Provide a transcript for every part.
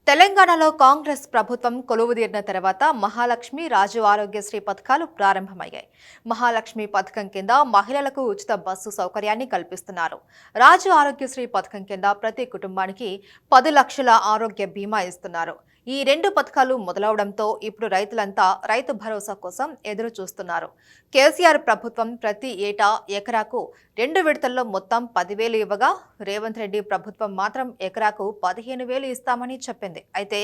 తెలంగాణలో కాంగ్రెస్ ప్రభుత్వం కొలువుదీరిన తర్వాత మహాలక్ష్మి రాజు ఆరోగ్యశ్రీ పథకాలు ప్రారంభమయ్యాయి. మహాలక్ష్మి పథకం కింద మహిళలకు ఉచిత బస్సు సౌకర్యాన్ని కల్పిస్తున్నారు. రాజు ఆరోగ్యశ్రీ పథకం కింద ప్రతి కుటుంబానికి 10 లక్షల ఆరోగ్య బీమా ఇస్తున్నారు. ఈ రెండు పథకాలు మొదలవడంతో ఇప్పుడు రైతులంతా రైతు భరోసా కోసం ఎదురు చూస్తున్నారు. కేసీఆర్ ప్రభుత్వం ప్రతి ఏటా ఎకరాకు 2 విడతల్లో మొత్తం 10,000 ఇవ్వగా రేవంత్ రెడ్డి ప్రభుత్వం మాత్రం ఎకరాకు 15,000 ఇస్తామని చెప్పింది. అయితే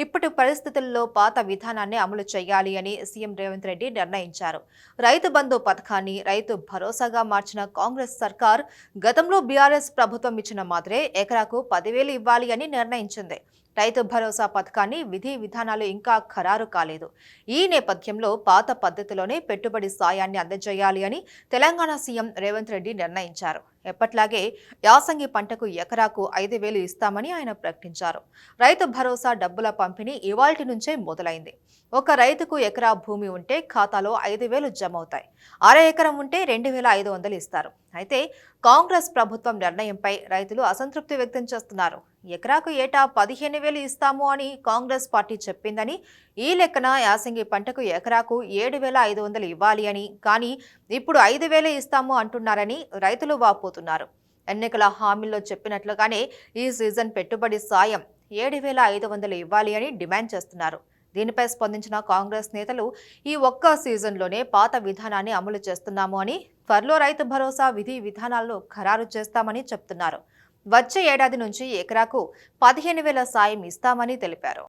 ఇప్పటి పరిస్థితుల్లో పాత విధానాన్ని అమలు చేయాలి అని సీఎం రేవంత్ రెడ్డి నిర్ణయించారు. రైతు బంధు పథకాన్ని రైతు భరోసాగా మార్చిన కాంగ్రెస్ సర్కార్ గతంలో బీఆర్ఎస్ ప్రభుత్వం ఇచ్చిన మాదిరే ఎకరాకు 10,000 ఇవ్వాలి అని నిర్ణయించింది. రైతు భరోసా పథకాన్ని విధి విధానాలు ఇంకా ఖరారు కాలేదు. ఈ నేపథ్యంలో పాత పద్ధతిలోనే పెట్టుబడి సాయాన్ని అందజేయాలి అని తెలంగాణ సీఎం రేవంత్ రెడ్డి నిర్ణయించారు. ఎప్పట్లాగే యాసంగి పంటకు ఎకరాకు 5,000 ఇస్తామని ఆయన ప్రకటించారు. రైతు భరోసా డబ్బుల పంపిణీ ఇవాల్టి నుంచే మొదలైంది. ఒక రైతుకు ఎకరా భూమి ఉంటే ఖాతాలో 5,000 జమవుతాయి. అర ఎకరం ఉంటే 2,500 ఇస్తారు. అయితే కాంగ్రెస్ ప్రభుత్వం నిర్ణయంపై రైతులు అసంతృప్తి వ్యక్తం చేస్తున్నారు. ఎకరాకు ఏటా 15,000 ఇస్తాము అని కాంగ్రెస్ పార్టీ చెప్పిందని, ఈ లెక్కన యాసంగి పంటకు ఎకరాకు 7,500 ఇవ్వాలి అని, కానీ ఇప్పుడు 5,000 ఇస్తాము అంటున్నారని రైతులు వాపోతున్నారు. ఎన్నికల హామీల్లో చెప్పినట్లుగానే ఈ సీజన్ పెట్టుబడి సాయం 7,500 ఇవ్వాలి అని డిమాండ్ చేస్తున్నారు. దీనిపై స్పందించిన కాంగ్రెస్ నేతలు ఈ ఒక్క సీజన్లోనే పాత విధానాన్ని అమలు చేస్తున్నాము అని, త్వరలో రైతు భరోసా విధి విధానాలను ఖరారు చేస్తామని చెప్తున్నారు. వచ్చే ఏడాది నుంచి ఎకరాకు 15,000 సాయం ఇస్తామని తెలిపారు.